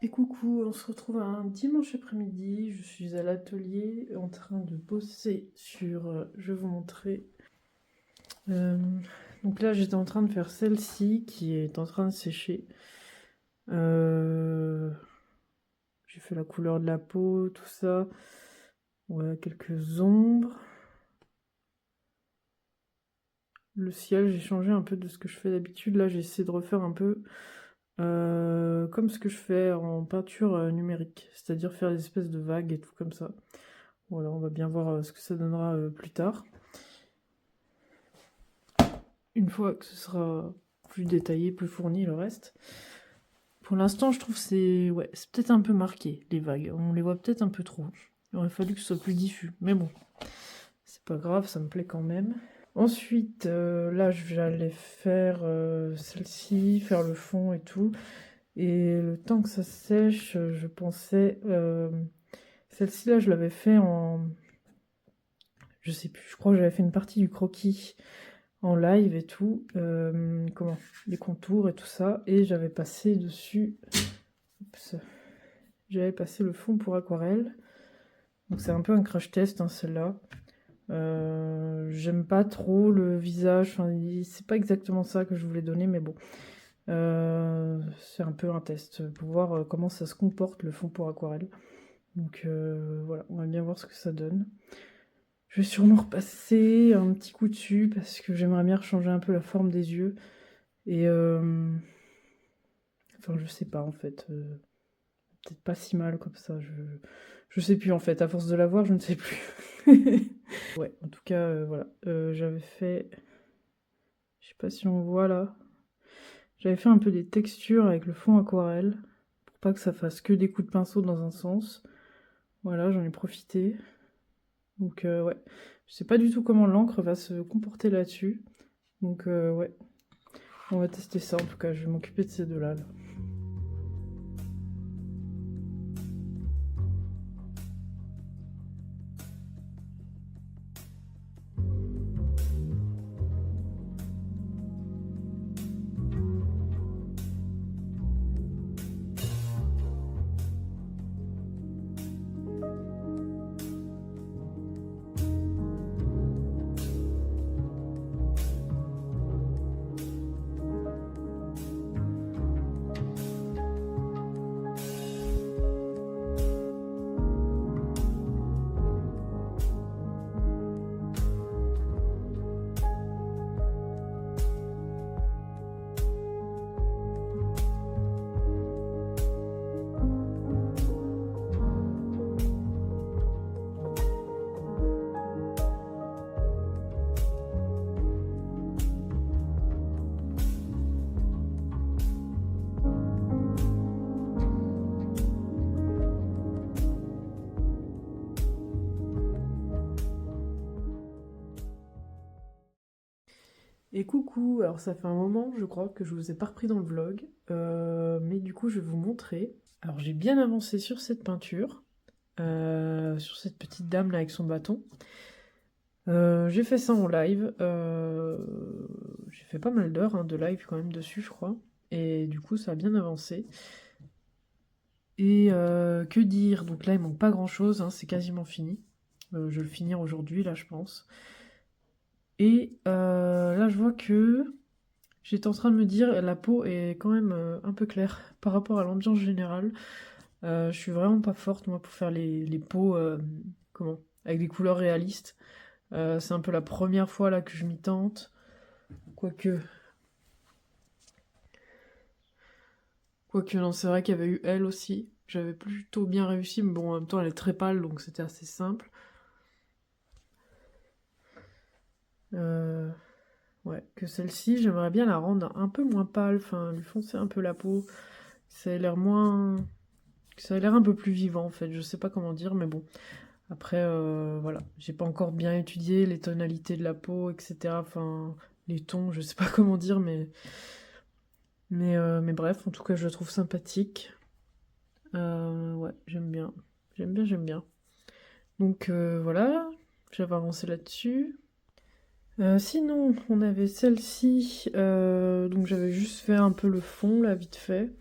Et coucou, on se retrouve un dimanche après-midi. Je suis à l'atelier en train de bosser sur. Je vais vous montrer. Euh, donc là, j'étais en train de faire celle-ci qui est en train de sécher. J'ai fait la couleur de la peau, tout ça. Ouais, quelques ombres. Le ciel, j'ai changé un peu de ce que je fais d'habitude. Là, j'ai essayé de refaire un peu comme ce que je fais en peinture numérique, c'est-à-dire faire des espèces de vagues et tout comme ça. Voilà, on va bien voir ce que ça donnera plus tard. Une fois que ce sera plus détaillé, plus fourni le reste. Pour l'instant, je trouve que c'est peut-être un peu marqué, les vagues. On les voit peut-être un peu trop. Il aurait fallu que ce soit plus diffus. Mais bon, c'est pas grave, ça me plaît quand même. Ensuite, là, j'allais faire celle-ci, faire le fond et tout. Et le temps que ça sèche, je pensais... celle-ci, là, je l'avais fait en... Je sais plus, je crois que j'avais fait une partie du croquis en live et tout, les contours et tout ça, et j'avais passé dessus, j'avais passé le fond pour aquarelle, donc c'est un peu un crash test, hein, celle-là. J'aime pas trop le visage, enfin, c'est pas exactement ça que je voulais donner, mais bon, c'est un peu un test, pour voir comment ça se comporte le fond pour aquarelle. Donc voilà, on va bien voir ce que ça donne. Je vais sûrement repasser un petit coup dessus parce que j'aimerais bien changer un peu la forme des yeux. Et enfin, je sais pas en fait. Peut-être pas si mal comme ça. Je sais plus en fait. À force de la voir, je ne sais plus. Ouais, en tout cas, voilà. J'avais fait. Je sais pas si on voit là. J'avais fait un peu des textures avec le fond aquarelle. Pour pas que ça fasse que des coups de pinceau dans un sens. Voilà, j'en ai profité. Donc, ouais. Je sais pas du tout comment l'encre va se comporter là-dessus. Donc, ouais. On va tester ça en tout cas. Je vais m'occuper de ces deux-là. Là. Et coucou, alors ça fait un moment, je crois, que je vous ai pas repris dans le vlog, mais du coup je vais vous montrer. Alors j'ai bien avancé sur cette peinture, sur cette petite dame là avec son bâton. J'ai fait ça en live, j'ai fait pas mal d'heures de live quand même dessus je crois, et du coup ça a bien avancé. Et que dire, donc là il manque pas grand chose, c'est quasiment fini. Je vais le finir aujourd'hui là je pense. Et là je vois que j'étais en train de me dire, la peau est quand même un peu claire par rapport à l'ambiance générale. Je suis vraiment pas forte, moi, pour faire les peaux avec des couleurs réalistes. C'est un peu la première fois là que je m'y tente. Quoique... Quoique, non, c'est vrai qu'il y avait eu elle aussi. J'avais plutôt bien réussi, mais bon, en même temps, elle est très pâle, donc c'était assez simple. Ouais, que celle-ci, j'aimerais bien la rendre un peu moins pâle, enfin, lui foncer un peu la peau. Ça a l'air moins... Ça a l'air un peu plus vivant en fait, je sais pas comment dire, mais bon. Après, voilà, j'ai pas encore bien étudié les tonalités de la peau, etc. Enfin, les tons, je sais pas comment dire, mais bref, en tout cas, je le trouve sympathique. Ouais, j'aime bien. J'aime bien, j'aime bien. Donc voilà, j'avais avancé là-dessus. Sinon, on avait celle-ci, donc j'avais juste fait un peu le fond, là, vite fait.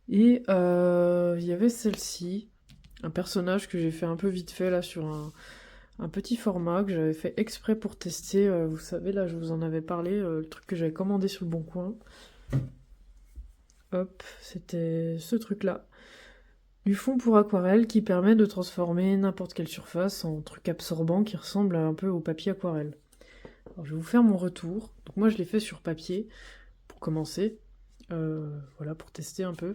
Et il y avait celle-ci, un personnage que j'ai fait un peu vite fait là sur un petit format que j'avais fait exprès pour tester. Vous savez, là, je vous en avais parlé, le truc que j'avais commandé sur le Bon Coin. Hop, c'était ce truc-là. Du fond pour aquarelle qui permet de transformer n'importe quelle surface en truc absorbant qui ressemble un peu au papier aquarelle. Alors, je vais vous faire mon retour. Donc moi, je l'ai fait sur papier pour commencer. Voilà, pour tester un peu.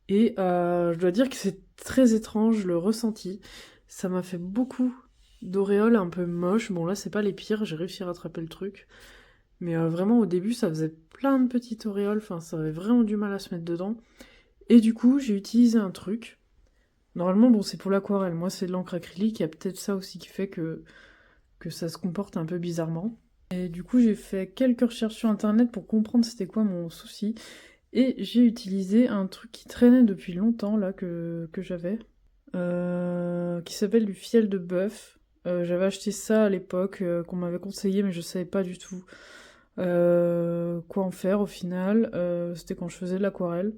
Et je dois dire que c'est très étrange le ressenti. Ça m'a fait beaucoup d'auréoles un peu moches. Bon là c'est pas les pires, j'ai réussi à rattraper le truc. Mais vraiment au début ça faisait plein de petites auréoles, enfin ça avait vraiment du mal à se mettre dedans. Et du coup j'ai utilisé un truc. Normalement bon c'est pour l'aquarelle, moi c'est de l'encre acrylique, il y a peut-être ça aussi qui fait que ça se comporte un peu bizarrement. Et du coup j'ai fait quelques recherches sur internet pour comprendre c'était quoi mon souci. Et j'ai utilisé un truc qui traînait depuis longtemps, là, que j'avais, qui s'appelle du fiel de bœuf. J'avais acheté ça à l'époque, qu'on m'avait conseillé, mais je savais pas du tout quoi en faire au final. C'était quand je faisais de l'aquarelle.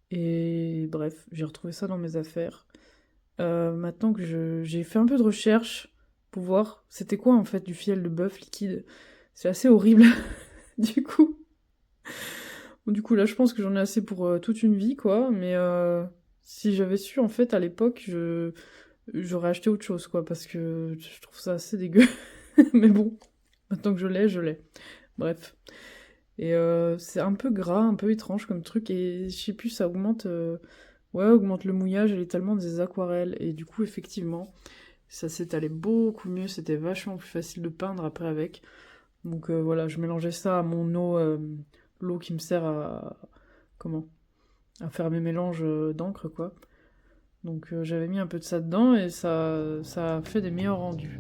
Et bref, j'ai retrouvé ça dans mes affaires. Maintenant que j'ai fait un peu de recherche pour voir c'était quoi en fait du fiel de bœuf liquide. C'est assez horrible, du coup. Bon, du coup, là, je pense que j'en ai assez pour toute une vie, quoi. Mais si j'avais su, en fait, à l'époque, j'aurais acheté autre chose, quoi. Parce que je trouve ça assez dégueu. Mais bon, maintenant que je l'ai, je l'ai. Bref. Et c'est un peu gras, un peu étrange comme truc. Et je sais plus, ça augmente... Ouais, augmente le mouillage et l'étalement des aquarelles. Et du coup, effectivement, ça s'étalait beaucoup mieux. C'était vachement plus facile de peindre après avec. Donc voilà, je mélangeais ça à mon eau... l'eau qui me sert à... Comment à faire mes mélanges d'encre, quoi. Donc j'avais mis un peu de ça dedans et ça a fait des meilleurs rendus.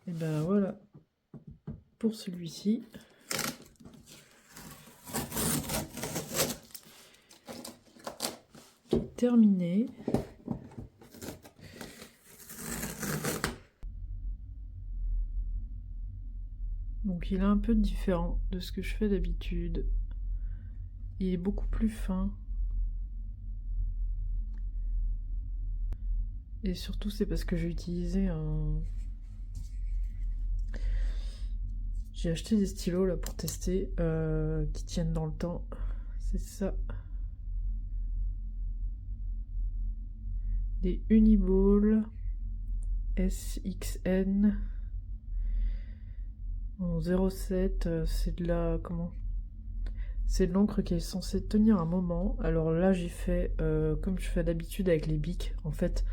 Et ben voilà, pour celui-ci. Terminé. Donc il est un peu différent de ce que je fais d'habitude. Il est beaucoup plus fin. Et surtout c'est parce que j'ai utilisé un... J'ai acheté des stylos là pour tester, qui tiennent dans le temps. C'est ça. Des Uniball SXN en 07. C'est de la... Comment? C'est de l'encre qui est censée tenir un moment. Alors là j'ai fait comme je fais d'habitude avec les bics. En fait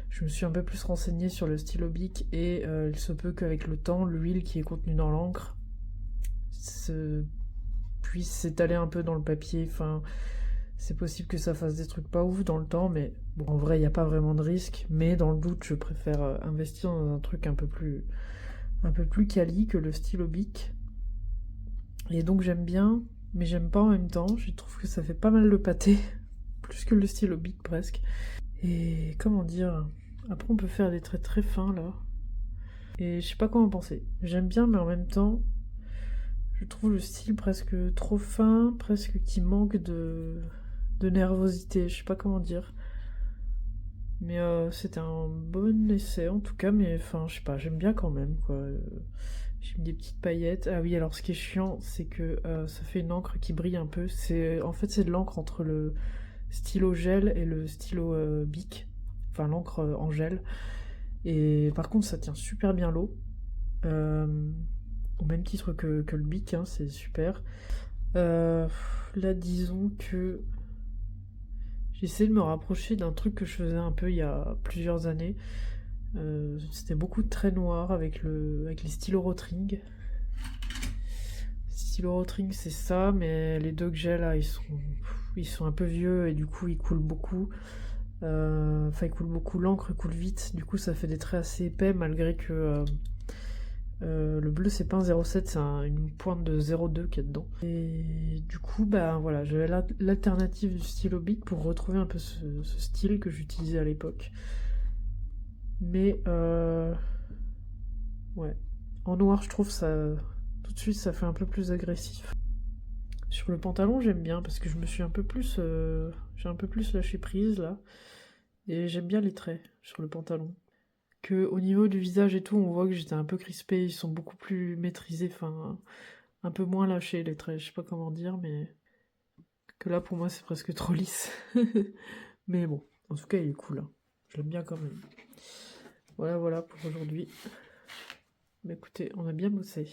je me suis un peu plus renseignée sur le stylo bic et il se peut qu'avec le temps l'huile qui est contenue dans l'encre puisse s'étaler un peu dans le papier. Enfin, c'est possible que ça fasse des trucs pas ouf dans le temps, mais bon, en vrai, il n'y a pas vraiment de risque. Mais dans le doute, je préfère investir dans un truc un peu plus quali que le stylo bic. Et donc j'aime bien, mais j'aime pas en même temps. Je trouve que ça fait pas mal le pâté, plus que le stylo bic presque. Et comment dire, après on peut faire des traits très fins là. Et je sais pas quoi en penser. J'aime bien, mais en même temps, je trouve le style presque trop fin, presque qui manque de nervosité. Je sais pas comment dire. Mais c'était un bon essai en tout cas, mais enfin, je sais pas, j'aime bien quand même quoi. J'ai mis des petites paillettes. Ah oui, alors ce qui est chiant, c'est que ça fait une encre qui brille un peu. En fait, c'est de l'encre entre le. stylo gel et le stylo Bic, enfin l'encre en gel. Et par contre, ça tient super bien l'eau. Au même titre que le Bic, hein, c'est super. Là, disons que j'essaie de me rapprocher d'un truc que je faisais un peu il y a plusieurs années. C'était beaucoup de traits noirs avec les stylos Rotring. Stylos Rotring, c'est ça, mais les deux que j'ai là, ils sont un peu vieux et du coup, ils coulent beaucoup. Enfin, ils coulent beaucoup, l'encre coule vite, du coup, ça fait des traits assez épais, malgré que le bleu, c'est pas un 0,7, c'est une pointe de 0,2 qu'il y a dedans. Et du coup, bah voilà, j'avais l'alternative du stylo Bic pour retrouver un peu ce style que j'utilisais à l'époque. Mais ouais, en noir, je trouve ça tout de suite, ça fait un peu plus agressif. Sur le pantalon, j'aime bien parce que je me suis un peu plus, j'ai un peu plus lâché prise là, et j'aime bien les traits sur le pantalon. Que au niveau du visage et tout, on voit que j'étais un peu crispée, ils sont beaucoup plus maîtrisés, enfin un peu moins lâchés les traits, je sais pas comment dire, mais que là pour moi c'est presque trop lisse. Mais bon, en tout cas il est cool, hein. Je l'aime bien quand même. Voilà pour aujourd'hui. Mais écoutez, on a bien bossé.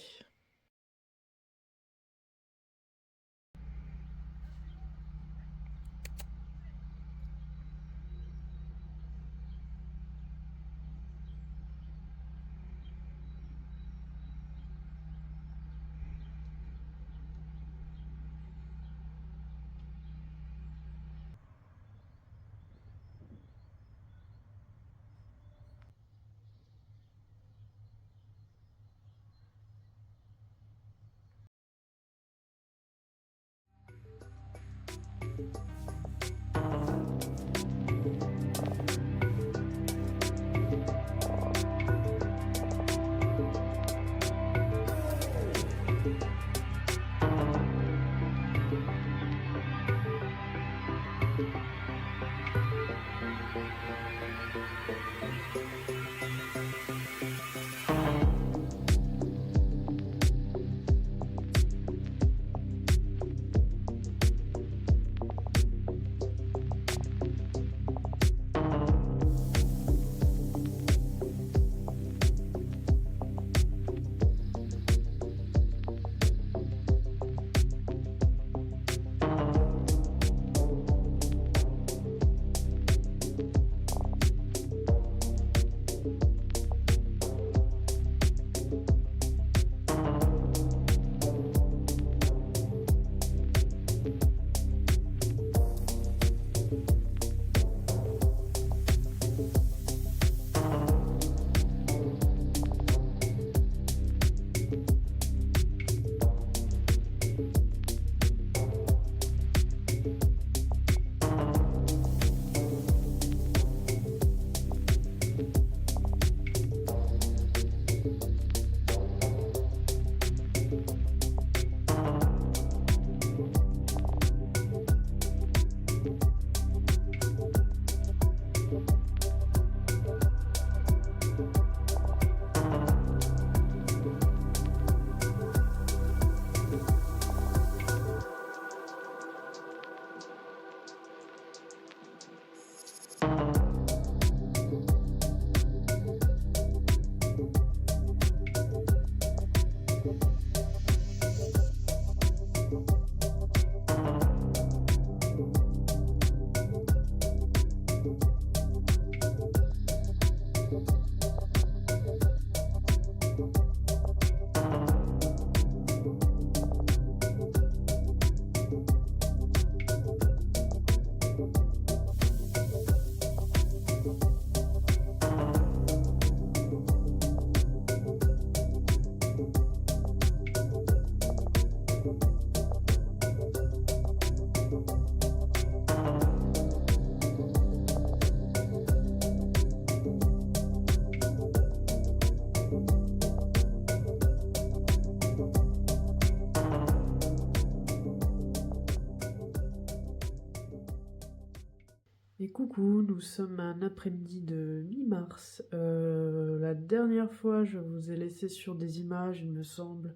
Et coucou, nous sommes un après-midi de mi-mars. La dernière fois, je vous ai laissé sur des images, il me semble,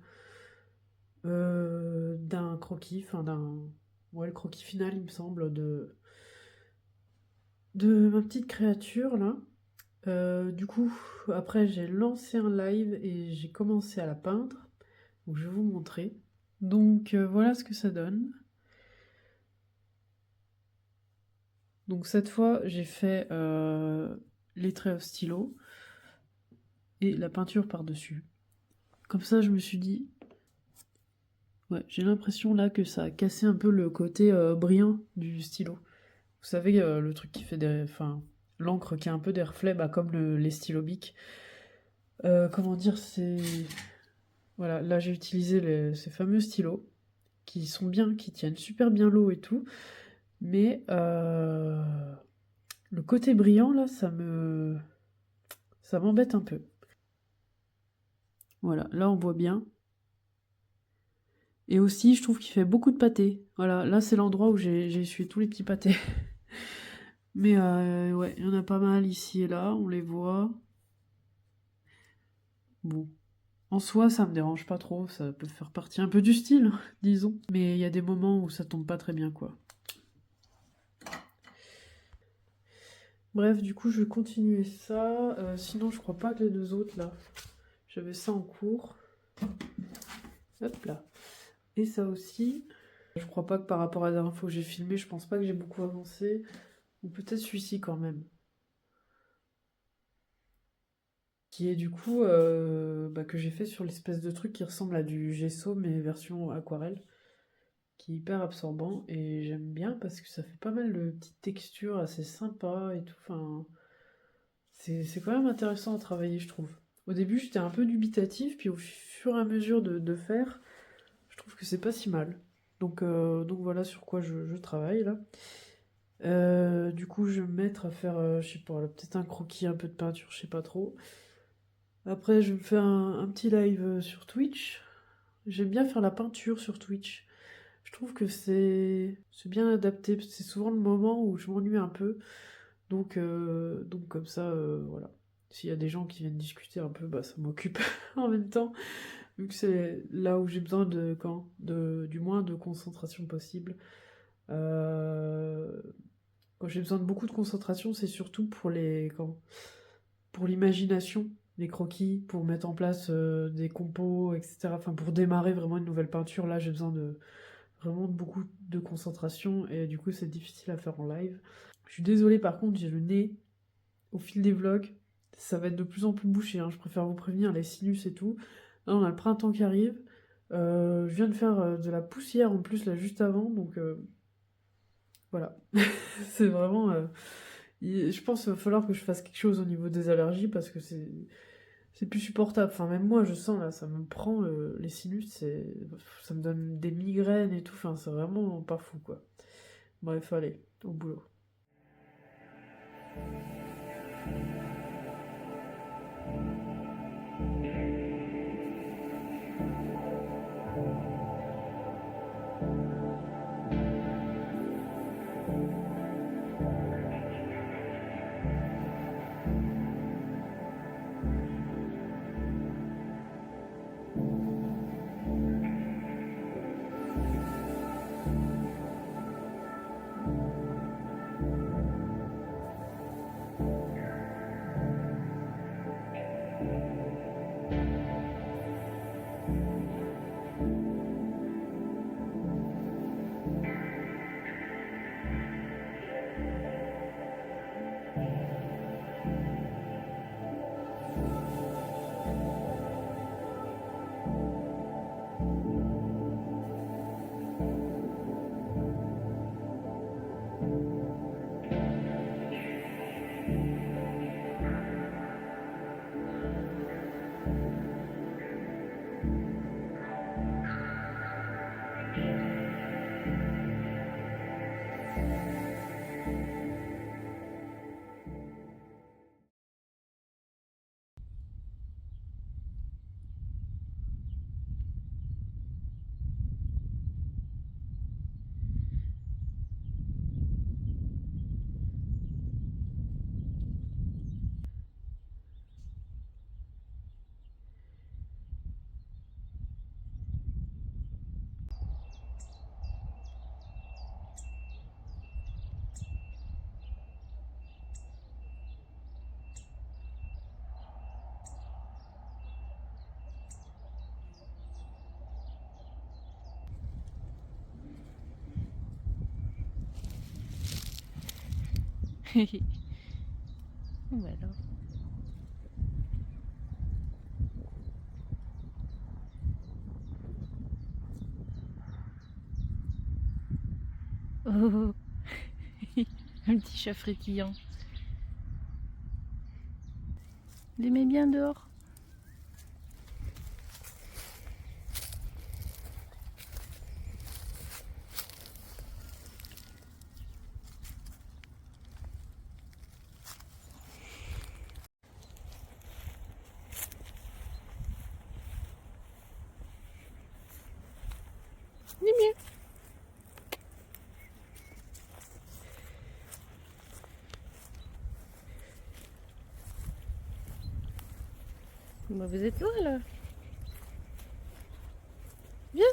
d'un croquis, enfin d'un... Ouais, le croquis final, il me semble, de ma petite créature là. Du coup, après j'ai lancé un live et j'ai commencé à la peindre. Donc je vais vous montrer. Donc voilà ce que ça donne. Donc cette fois j'ai fait les traits au stylo et la peinture par-dessus. Comme ça je me suis dit, ouais, j'ai l'impression là que ça a cassé un peu le côté brillant du stylo. Vous savez, le truc qui fait des... Enfin, l'encre qui a un peu des reflets, bah, comme les stylos Bic. Comment dire, c'est... Voilà, là j'ai utilisé ces fameux stylos, qui sont bien, qui tiennent super bien l'eau et tout. Mais le côté brillant, là, ça m'embête un peu. Voilà, là on voit bien. Et aussi, je trouve qu'il fait beaucoup de pâtés. Voilà, là c'est l'endroit où j'ai essuyé tous les petits pâtés. Mais ouais, il y en a pas mal ici et là, on les voit. Bon, en soi, ça me dérange pas trop, ça peut faire partie un peu du style, disons. Mais il y a des moments où ça tombe pas très bien, quoi. Bref, du coup, je vais continuer ça. Sinon, je crois pas que les deux autres, là, j'avais ça en cours. Hop là. Et ça aussi. Je crois pas que par rapport à la dernière fois que j'ai filmé, je pense pas que j'ai beaucoup avancé. Ou peut-être celui-ci quand même. Qui est du coup bah, que j'ai fait sur l'espèce de truc qui ressemble à du gesso, mais version aquarelle. Qui est hyper absorbant et j'aime bien parce que ça fait pas mal de petites textures assez sympas et tout. Enfin, c'est quand même intéressant à travailler, je trouve. Au début, j'étais un peu dubitatif, puis au fur et à mesure de faire, je trouve que c'est pas si mal. Donc voilà sur quoi je travaille là. Du coup, je vais me mettre à faire, je sais pas, peut-être un croquis, un peu de peinture, je sais pas trop. Après, je vais me faire un petit live sur Twitch. J'aime bien faire la peinture sur Twitch. Je trouve que c'est bien adapté, parce que c'est souvent le moment où je m'ennuie un peu. Donc comme ça, voilà. S'il y a des gens qui viennent discuter un peu, bah ça m'occupe en même temps, vu que c'est là où j'ai besoin du moins de concentration possible. Euh, Quand j'ai besoin de beaucoup de concentration, c'est surtout pour l'imagination, les croquis, pour mettre en place des compos, etc. Enfin, pour démarrer vraiment une nouvelle peinture, là j'ai besoin de vraiment beaucoup de concentration et du coup c'est difficile à faire en live. Je suis désolée par contre, j'ai le nez au fil des vlogs, ça va être de plus en plus bouché, hein. Je préfère vous prévenir, les sinus et tout. Là on a le printemps qui arrive, je viens de faire de la poussière en plus là juste avant, donc voilà. C'est vraiment... je pense qu'il va falloir que je fasse quelque chose au niveau des allergies parce que c'est plus supportable. Enfin, même moi, je sens là, ça me prend les sinus, ça me donne des migraines et tout. Enfin, c'est vraiment pas fou, quoi. Bref, allez, au boulot. Ou alors. Oh, un petit chat frétillant. Il aimait bien dehors. Il est bien. Bah, vous êtes loin là. Viens.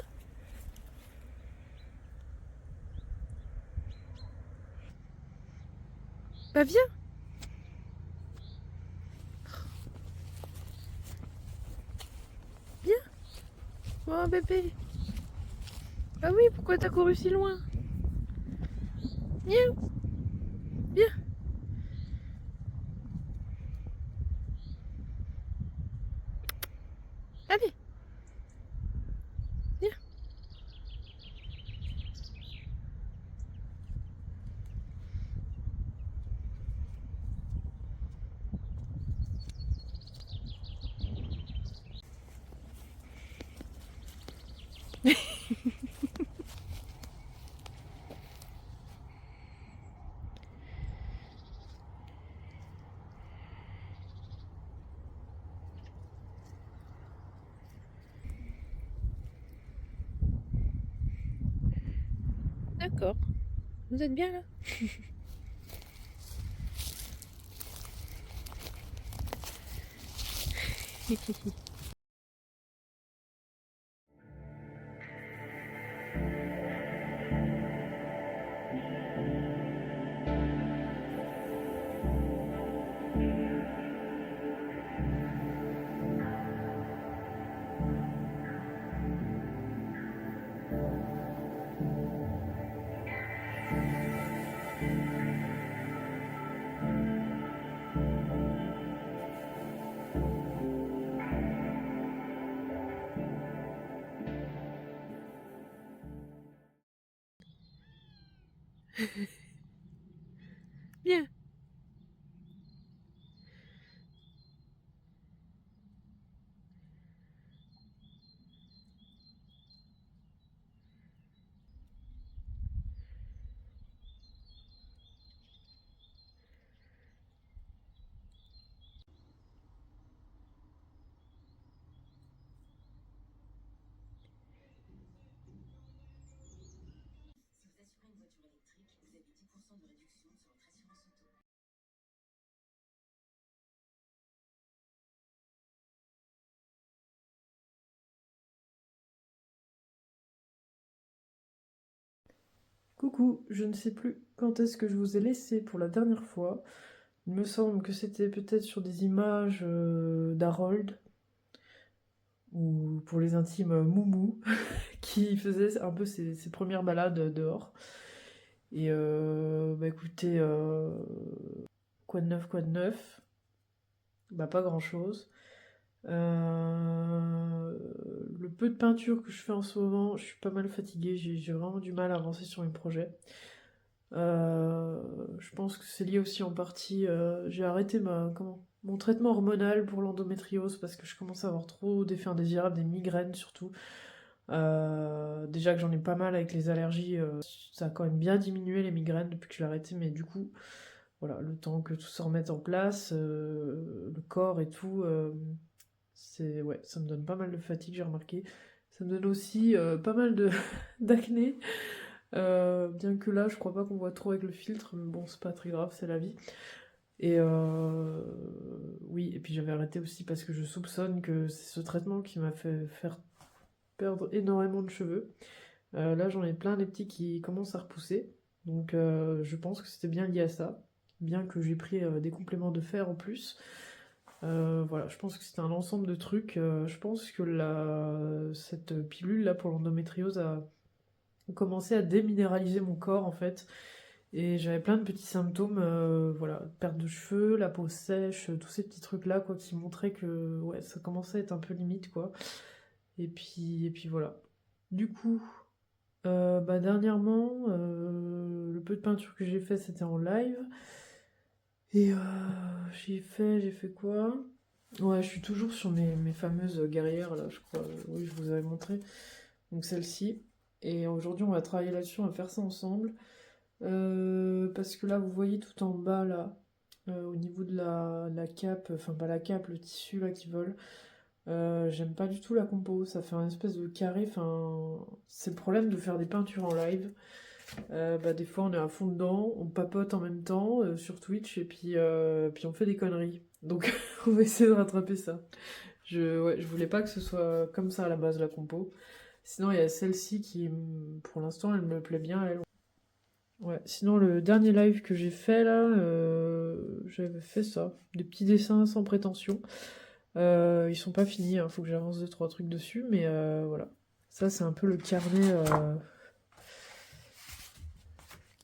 Bah viens. Viens. Oh bébé. Bah oui, pourquoi t'as couru si loin? Viens. Viens. Allez. Viens. D'accord. Vous êtes bien là? Viens. Coucou, je ne sais plus quand est-ce que je vous ai laissé pour la dernière fois. Il me semble que c'était peut-être sur des images d'Harold, ou pour les intimes Moumou, qui faisait un peu ses premières balades dehors. Et bah écoutez, quoi de neuf, quoi de neuf? Bah pas grand-chose. Le peu de peinture que je fais en ce moment, je suis pas mal fatiguée, j'ai vraiment du mal à avancer sur mes projets. Je pense que c'est lié aussi en partie. J'ai arrêté mon traitement hormonal pour l'endométriose parce que je commence à avoir trop d'effets indésirables, des migraines surtout. Déjà que j'en ai pas mal avec les allergies, ça a quand même bien diminué les migraines depuis que je l'ai arrêté, mais du coup, voilà, le temps que tout se remette en place, le corps et tout, ouais, ça me donne pas mal de fatigue, j'ai remarqué. Ça me donne aussi pas mal de d'acné. Bien que là, je crois pas qu'on voit trop avec le filtre, mais bon, c'est pas très grave, c'est la vie. Et oui, et puis j'avais arrêté aussi parce que je soupçonne que c'est ce traitement qui m'a fait faire perdre énormément de cheveux. Là, j'en ai plein des petits qui commencent à repousser, donc je pense que c'était bien lié à ça, bien que j'ai pris des compléments de fer en plus. Voilà, je pense que c'était un ensemble de trucs. Je pense que cette pilule là pour l'endométriose a commencé à déminéraliser mon corps en fait. Et j'avais plein de petits symptômes, voilà, perte de cheveux, la peau sèche, tous ces petits trucs-là, quoi, qui montraient que ouais, ça commençait à être un peu limite, quoi. Et puis voilà. Du coup, bah, dernièrement, le peu de peinture que j'ai fait, c'était en live. Et j'ai fait quoi? Ouais, je suis toujours sur mes fameuses guerrières, là, je crois. Oui, je vous avais montré. Donc celle-ci. Et aujourd'hui, on va travailler là-dessus, on va faire ça ensemble. Parce que là, vous voyez tout en bas, là, au niveau de la cape, enfin pas la cape, le tissu là qui vole. J'aime pas du tout la compo, ça fait un espèce de carré, enfin... C'est le problème de faire des peintures en live. Bah, des fois on est à fond dedans, on papote en même temps sur Twitch et puis on fait des conneries. Donc on va essayer de rattraper ça. Ouais, je voulais pas que ce soit comme ça à la base la compo. Sinon il y a celle-ci qui, pour l'instant, elle me plaît bien, elle. Ouais, sinon le dernier live que j'ai fait là, j'avais fait ça, des petits dessins sans prétention. Ils sont pas finis, hein, faut que j'avance 2-3 trucs dessus, mais voilà. Ça c'est un peu le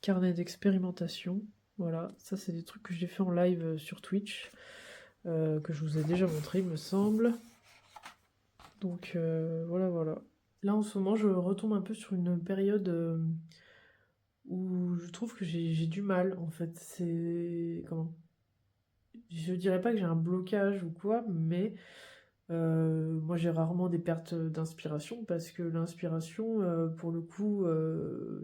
carnet d'expérimentation. Voilà, ça c'est des trucs que j'ai fait en live sur Twitch, que je vous ai déjà montré, il me semble. Donc voilà, voilà. Là en ce moment, je retombe un peu sur une période où je trouve que j'ai du mal, en fait. C'est... Comment? Je dirais pas que j'ai un blocage ou quoi, mais moi j'ai rarement des pertes d'inspiration parce que l'inspiration, pour le coup,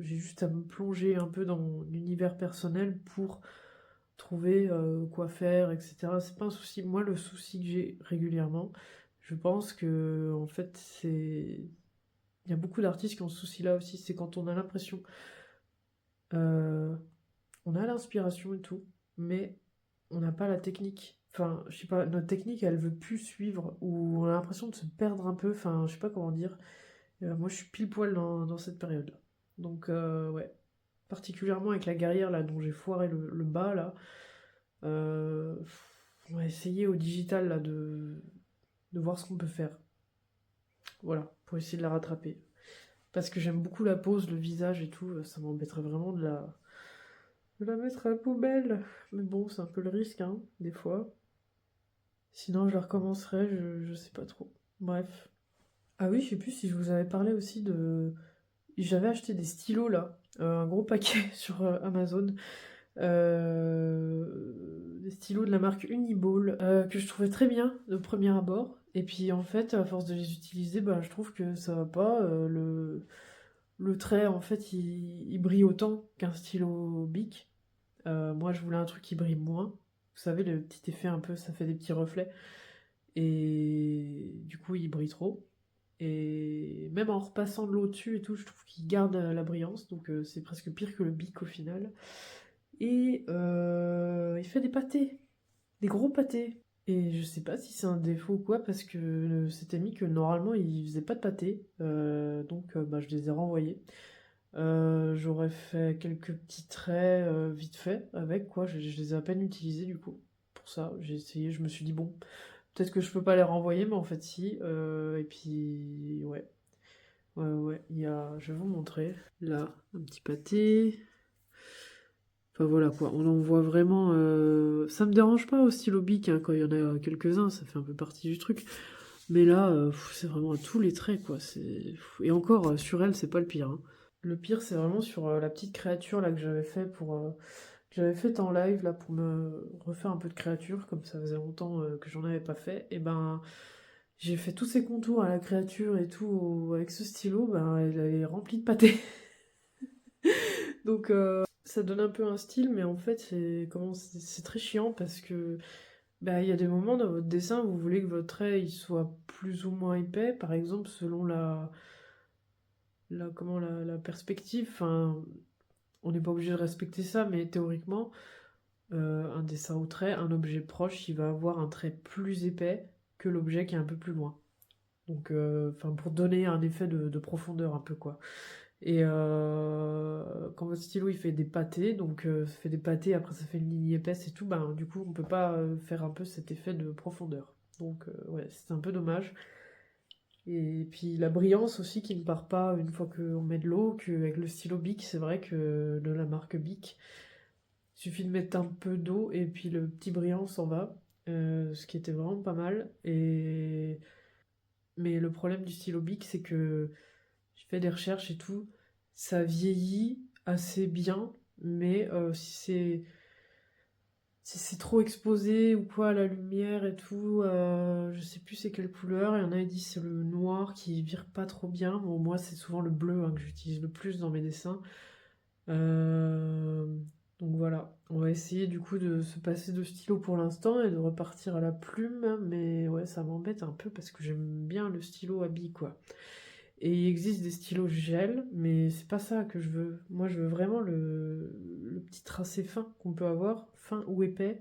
j'ai juste à me plonger un peu dans mon univers personnel pour trouver quoi faire, etc. C'est pas un souci. Moi, le souci que j'ai régulièrement, je pense que en fait, c'est. Il y a beaucoup d'artistes qui ont ce souci-là aussi, c'est quand on a l'impression. euh, on a l'inspiration et tout, mais on n'a pas la technique. Enfin, je sais pas, notre technique, elle veut plus suivre, ou on a l'impression de se perdre un peu, enfin, je sais pas comment dire. Moi, je suis pile poil dans cette période-là. Donc, ouais. Particulièrement avec la guerrière, là, dont j'ai foiré le bas, là. Euh, on va essayer au digital, là, de voir ce qu'on peut faire. Voilà, pour essayer de la rattraper. Parce que j'aime beaucoup la pose, le visage et tout, ça m'embêterait vraiment de la mettre à la poubelle. Mais bon, c'est un peu le risque, hein, des fois. Sinon, je la recommencerai, je sais pas trop. Bref. Ah oui, je sais plus si je vous avais parlé aussi de... J'avais acheté des stylos, là. Un gros paquet sur Amazon. Des stylos de la marque Uniball, que je trouvais très bien de premier abord. Et puis, en fait, à force de les utiliser, bah, je trouve que ça va pas. Le trait, en fait, il brille autant qu'un stylo Bic. Moi, je voulais un truc qui brille moins. Vous savez, le petit effet un peu, ça fait des petits reflets. Et du coup, il brille trop. Et même en repassant de l'eau dessus et tout, je trouve qu'il garde la brillance. Donc c'est presque pire que le Bic au final. Et il fait des pâtés. Des gros pâtés. Et je sais pas si c'est un défaut ou quoi, parce que c'était mis que normalement il faisait pas de pâtés. Donc bah, je les ai renvoyés. J'aurais fait quelques petits traits vite fait avec, quoi. Je les ai à peine utilisés du coup. Pour ça, j'ai essayé, je me suis dit, bon, peut-être que je peux pas les renvoyer, mais en fait, si. Et puis, ouais. Ouais, ouais, je vais vous montrer. Là, un petit pâté. Enfin voilà quoi, on en voit vraiment. Ça me dérange pas au stylo Bic hein, quand il y en a quelques-uns, ça fait un peu partie du truc. Mais là, c'est vraiment à tous les traits quoi. Et encore, sur elle, c'est pas le pire, hein. Le pire, c'est vraiment sur la petite créature là que j'avais fait que j'avais fait en live là pour me refaire un peu de créature, comme ça faisait longtemps que j'en avais pas fait. Et ben, j'ai fait tous ces contours à la créature et tout avec ce stylo, ben elle est remplie de pâté. Donc ça donne un peu un style, mais en fait c'est très chiant parce que bah, il y a des moments dans votre dessin vous voulez que votre trait il soit plus ou moins épais, par exemple selon la perspective. Enfin, on n'est pas obligé de respecter ça, mais théoriquement un dessin au trait, un objet proche, il va avoir un trait plus épais que l'objet qui est un peu plus loin. Donc, enfin, pour donner un effet de profondeur un peu quoi. Et quand votre stylo il fait des pâtés, donc ça fait des pâtés, après ça fait une ligne épaisse et tout, ben du coup on peut pas faire un peu cet effet de profondeur. Donc ouais, c'est un peu dommage. Et puis la brillance aussi qui ne part pas une fois qu'on met de l'eau, qu'avec le stylo Bic, c'est vrai que de la marque Bic, il suffit de mettre un peu d'eau et puis le petit brillant s'en va, ce qui était vraiment pas mal. Mais le problème du stylo Bic, c'est que j'ai fait des recherches et tout, ça vieillit assez bien, mais si c'est trop exposé ou quoi à la lumière et tout, je sais plus c'est quelle couleur. Il y en a qui disent c'est le noir qui vire pas trop bien. Bon, moi c'est souvent le bleu hein, que j'utilise le plus dans mes dessins. Euh, donc voilà, on va essayer du coup de se passer de stylo pour l'instant et de repartir à la plume. Mais ouais, ça m'embête un peu parce que j'aime bien le stylo à billes quoi. Et il existe des stylos gel, mais c'est pas ça que je veux. Moi, je veux vraiment le petit tracé fin qu'on peut avoir, fin ou épais,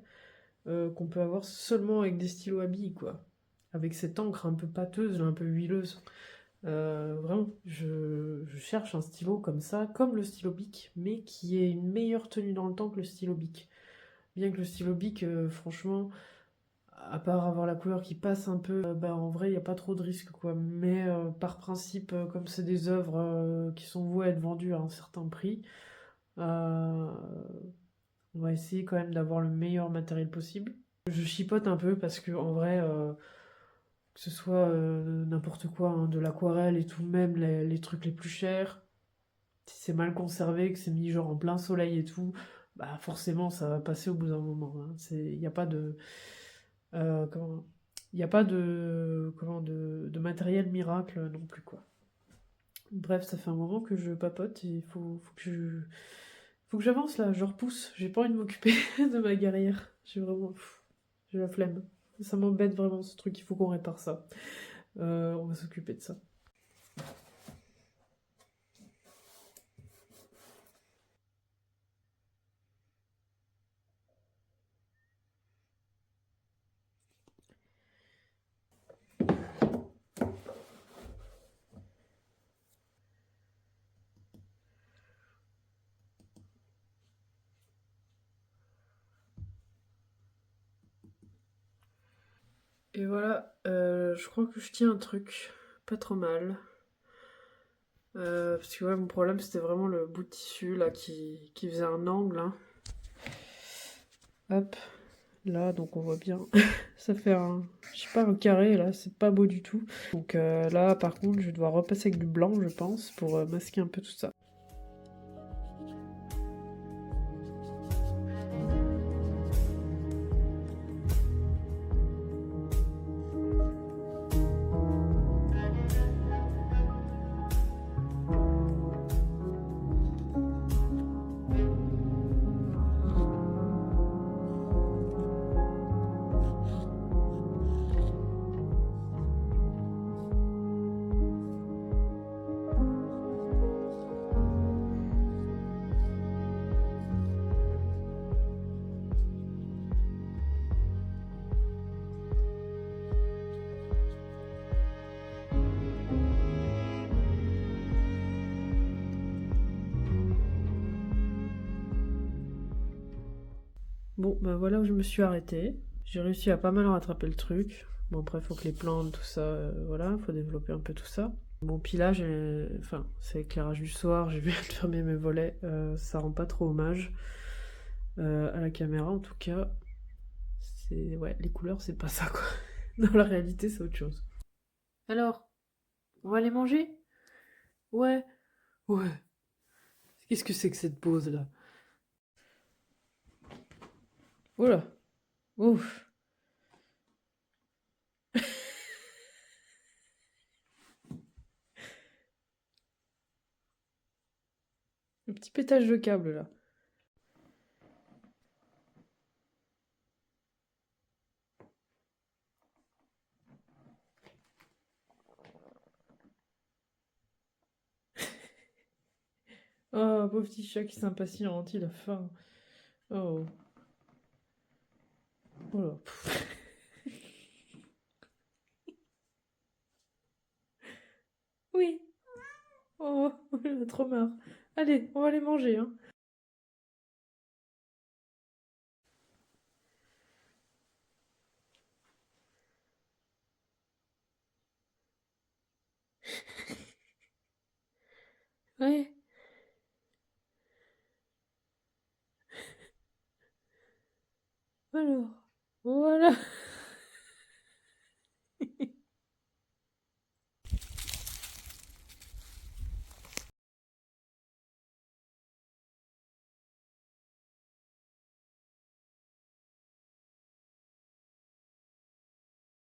qu'on peut avoir seulement avec des stylos à billes, quoi. Avec cette encre un peu pâteuse, là, un peu huileuse. Vraiment, je cherche un stylo comme ça, comme le stylo Bic, mais qui ait une meilleure tenue dans le temps que le stylo Bic. Bien que le stylo Bic, franchement, à part avoir la couleur qui passe un peu, bah, en vrai, il n'y a pas trop de risque, quoi. Mais par principe, comme c'est des œuvres qui sont vouées à être vendues à un certain prix, euh, on va essayer quand même d'avoir le meilleur matériel possible. Je chipote un peu parce que, en vrai, que ce soit n'importe quoi, hein, de l'aquarelle et tout, même les trucs les plus chers, si c'est mal conservé, que c'est mis genre en plein soleil et tout, bah forcément ça va passer au bout d'un moment. Hein. Il n'y a pas de. Comment il n'y a pas de matériel miracle non plus, quoi. Bref, ça fait un moment que je papote et faut que j'avance là, je repousse. J'ai pas envie de m'occuper de ma guerrière. J'ai la flemme. Ça m'embête vraiment ce truc, il faut qu'on répare ça. On va s'occuper de ça. Et voilà, je crois que je tiens un truc pas trop mal. Parce que ouais, mon problème c'était vraiment le bout de tissu là qui faisait un angle. Hein. Hop, là, donc on voit bien. Ça fait je sais pas, un carré là, c'est pas beau du tout. Donc là, par contre, je vais devoir repasser avec du blanc, je pense, pour masquer un peu tout ça. Bon, bah voilà où je me suis arrêtée. J'ai réussi à pas mal rattraper le truc. Bon, après, faut que les plantes, tout ça, voilà, faut développer un peu tout ça. Bon, puis là, enfin, c'est l'éclairage du soir, j'ai vu de fermer mes volets, ça rend pas trop hommage à la caméra en tout cas. Ouais, les couleurs, c'est pas ça quoi. Dans la réalité, c'est autre chose. Alors, on va aller manger? Ouais, ouais. Qu'est-ce que c'est que cette pause là? Oula, ouf. Un petit pétage de câble là. Oh, pauvre petit chat qui s'impatiente, il a faim. Oh, oh là. Oui. Oh, il a trop marre. Allez, on va aller manger, hein. Alors.